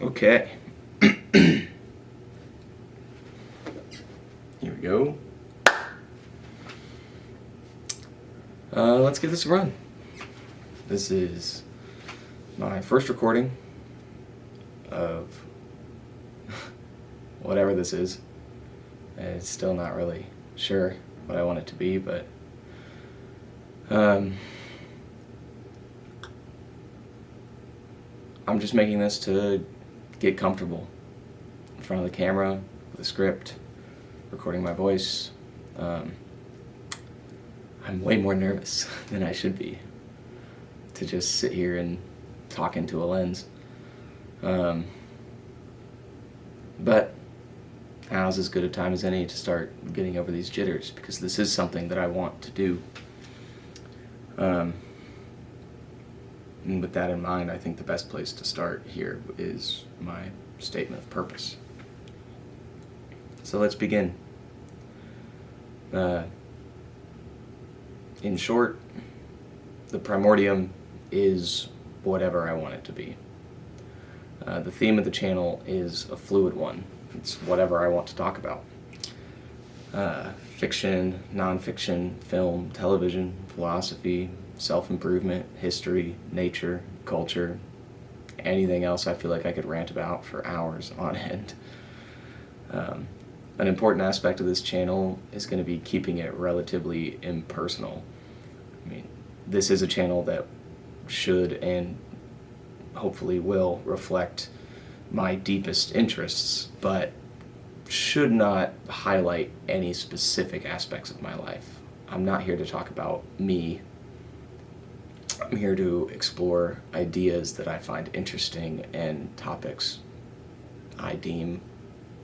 Okay. Here we go. Let's give this a run. This is my first recording of whatever this is. It's still not really sure what I want it to be, but I'm just making this to get comfortable in front of the camera, with a script, recording my voice. I'm way more nervous than I should be to just sit here and talk into a lens. But now's as good a time as any to start getting over these jitters, because this is something that I want to do. And with that in mind, I think the best place to start here is my statement of purpose. So let's begin. In short, the Primordium is whatever I want it to be. The theme of the channel is a fluid one. It's whatever I want to talk about. Fiction, non-fiction, film, television, philosophy, self-improvement, history, nature, culture, anything else I feel like I could rant about for hours on end. An important aspect of this channel is going to be keeping it relatively impersonal. I mean, this is a channel that should and hopefully will reflect my deepest interests, but should not highlight any specific aspects of my life. I'm not here to talk about me. I'm here to explore ideas that I find interesting and topics I deem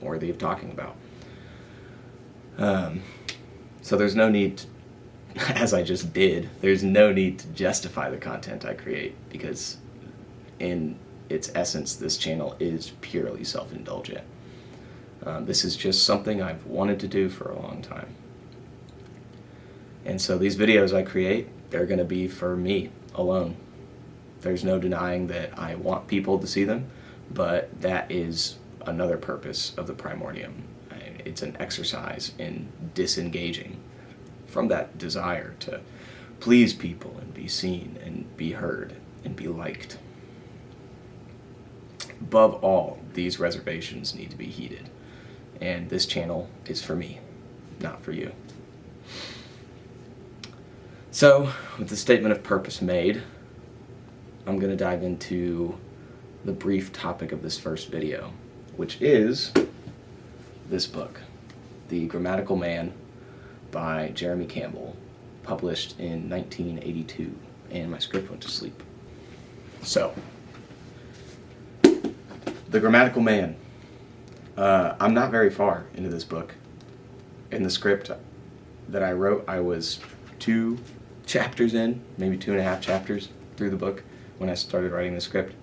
worthy of talking about. So there's no need to, as I just did, there's no need to justify the content I create, because in its essence, this channel is purely self-indulgent. This is just something I've wanted to do for a long time. And so these videos I create, they're going to be for me alone. There's no denying that I want people to see them, but that is another purpose of the Primordium. It's an exercise in disengaging from that desire to please people and be seen and be heard and be liked. Above all, these reservations need to be heeded, and this channel is for me, not for you. So, with the statement of purpose made, I'm going to dive into the brief topic of this first video, which is this book, The Grammatical Man by Joseph Campbell, published in 1982, and my script went to sleep. So, The Grammatical Man. I'm not very far into this book. In the script that I wrote, I was 2 chapters in, maybe 2.5 chapters through the book when I started writing the script.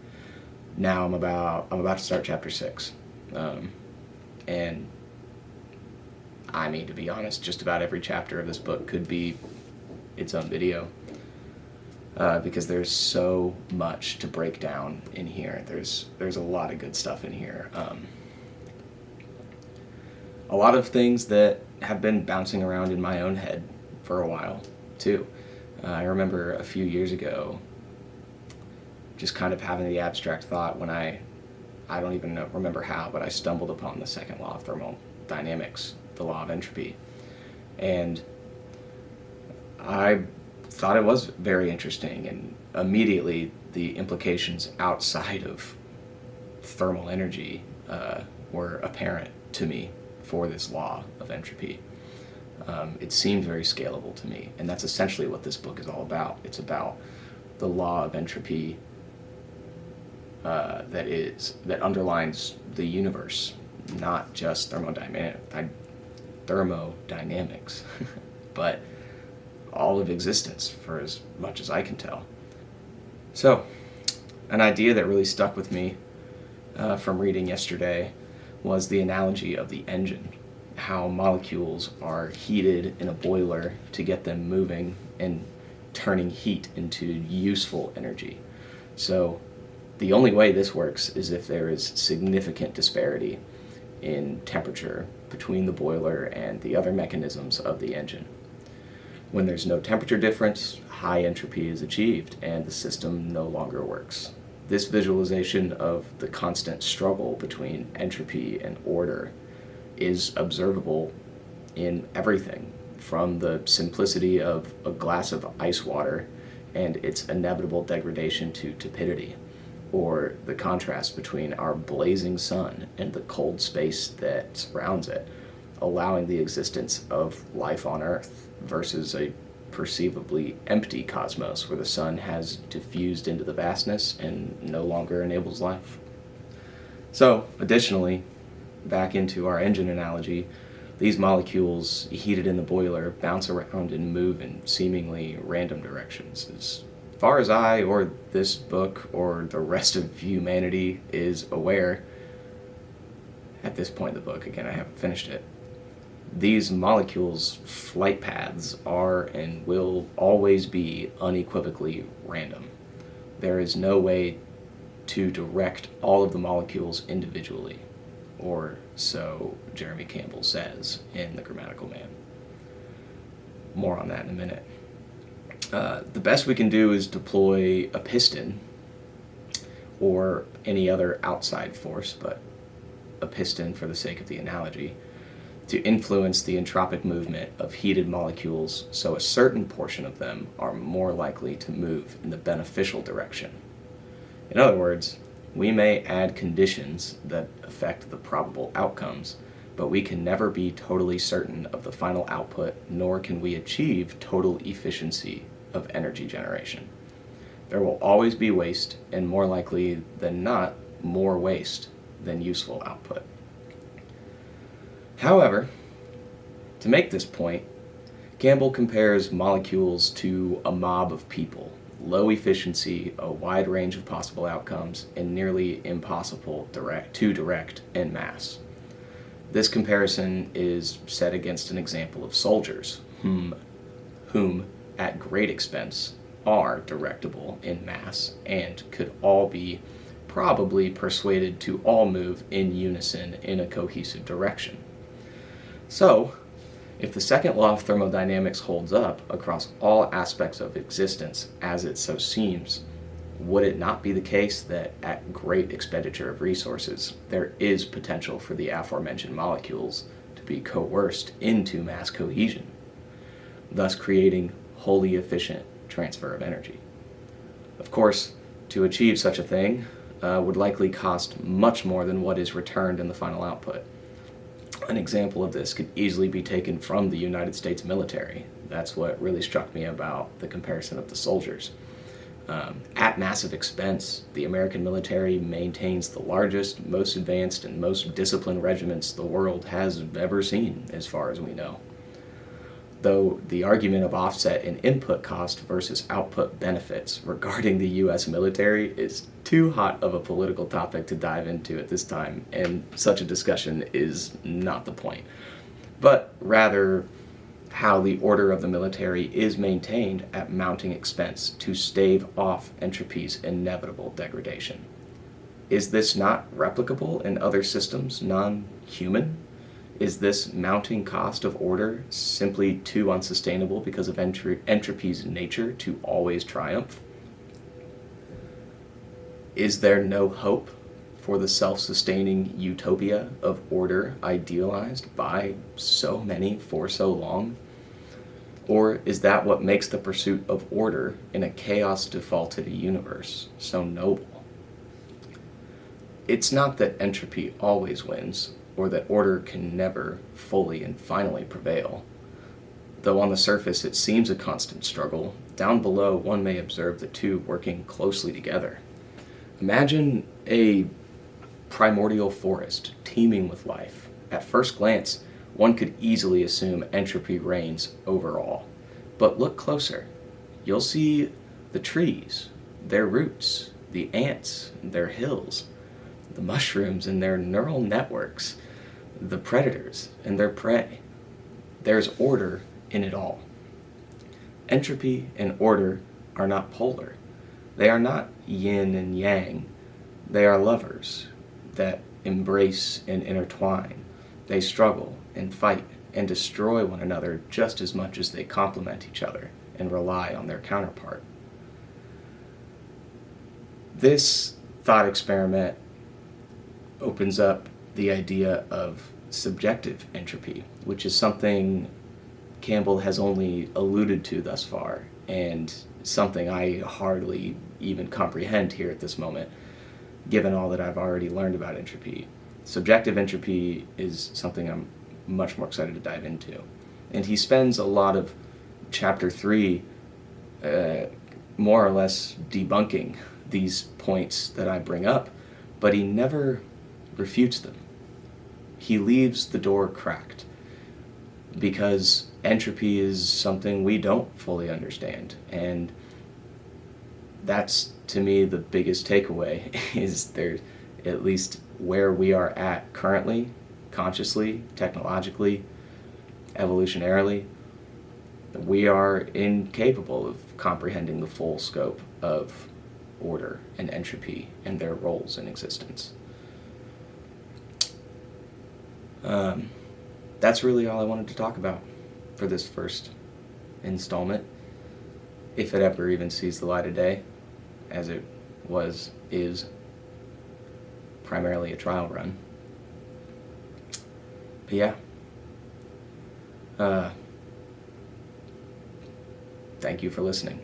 Now I'm about to start chapter 6. And I mean, to be honest, just about every chapter of this book could be its own video, because there's so much to break down in here. There's a lot of good stuff in here. A lot of things that have been bouncing around in my own head for a while, too. I remember a few years ago just kind of having the abstract thought when I don't even remember how, but I stumbled upon the second law of thermodynamics, the law of entropy. And I thought it was very interesting, and immediately the implications outside of thermal energy were apparent to me for this law of entropy. It seemed very scalable to me, and that's essentially what this book is all about. It's about the law of entropy that underlines the universe, not just thermodynamics, but all of existence, for as much as I can tell. So, an idea that really stuck with me from reading yesterday was the analogy of the engine, how molecules are heated in a boiler to get them moving and turning heat into useful energy. So The only way this works is if there is significant disparity in temperature between the boiler and the other mechanisms of the engine. When there's no temperature difference, high entropy is achieved and the system no longer works. This visualization of the constant struggle between entropy and order is observable in everything, from the simplicity of a glass of ice water and its inevitable degradation to tepidity, or the contrast between our blazing sun and the cold space that surrounds it, allowing the existence of life on Earth versus a perceivably empty cosmos where the sun has diffused into the vastness and no longer enables life. So, additionally, back into our engine analogy, these molecules heated in the boiler bounce around and move in seemingly random directions. As far as I or this book or the rest of humanity is aware, at this point in the book, again, I haven't finished it, these molecules' flight paths are and will always be unequivocally random. There is no way to direct all of the molecules individually, or so Joseph Campbell says in The Grammatical Man. More on that in a minute. The best we can do is deploy a piston or any other outside force, but a piston for the sake of the analogy, to influence the entropic movement of heated molecules so a certain portion of them are more likely to move in the beneficial direction. In other words, we may add conditions that affect the probable outcomes, but we can never be totally certain of the final output, nor can we achieve total efficiency of energy generation. There will always be waste, and more likely than not, more waste than useful output. However, to make this point, Campbell compares molecules to a mob of people, low efficiency, a wide range of possible outcomes, and nearly impossible to direct en masse. This comparison is set against an example of soldiers, whom at great expense, are directable en masse and could all be probably persuaded to all move in unison in a cohesive direction. So, if the second law of thermodynamics holds up across all aspects of existence as it so seems, would it not be the case that at great expenditure of resources, there is potential for the aforementioned molecules to be coerced into mass cohesion, thus creating wholly efficient transfer of energy? Of course, to achieve such a thing would likely cost much more than what is returned in the final output. An example of this could easily be taken from the United States military. That's what really struck me about the comparison of the soldiers. At massive expense, the American military maintains the largest, most advanced, and most disciplined regiments the world has ever seen, as far as we know. Though the argument of offset in input cost versus output benefits regarding the U.S. military is too hot of a political topic to dive into at this time, and such a discussion is not the point, but rather how the order of the military is maintained at mounting expense to stave off entropy's inevitable degradation. Is this not replicable in other systems non-human? Is this mounting cost of order simply too unsustainable because of entropy's nature to always triumph? Is there no hope for the self-sustaining utopia of order idealized by so many for so long? Or is that what makes the pursuit of order in a chaos-defaulted universe so noble? It's not that entropy always wins, or that order can never fully and finally prevail. Though on the surface it seems a constant struggle, down below one may observe the two working closely together. Imagine a primordial forest teeming with life. At first glance, one could easily assume entropy reigns over all. But look closer. You'll see the trees, their roots, the ants, their hills, the mushrooms and their neural networks, the predators and their prey. There's order in it all. Entropy and order are not polar. They are not yin and yang, They are lovers that embrace and intertwine. They struggle and fight and destroy one another just as much as they complement each other and rely on their counterpart. This thought experiment opens up the idea of subjective entropy, which is something Campbell has only alluded to thus far, and something I hardly even comprehend here at this moment, given all that I've already learned about entropy. Subjective entropy is something I'm much more excited to dive into. And he spends a lot of chapter 3 more or less debunking these points that I bring up, but he never refutes them. He leaves the door cracked because entropy is something we don't fully understand, and that's, to me, the biggest takeaway is there, at least where we are at currently, consciously, technologically, evolutionarily, we are incapable of comprehending the full scope of order and entropy and their roles in existence. That's really all I wanted to talk about for this first installment, if it ever even sees the light of day, as it is primarily a trial run. But yeah, thank you for listening.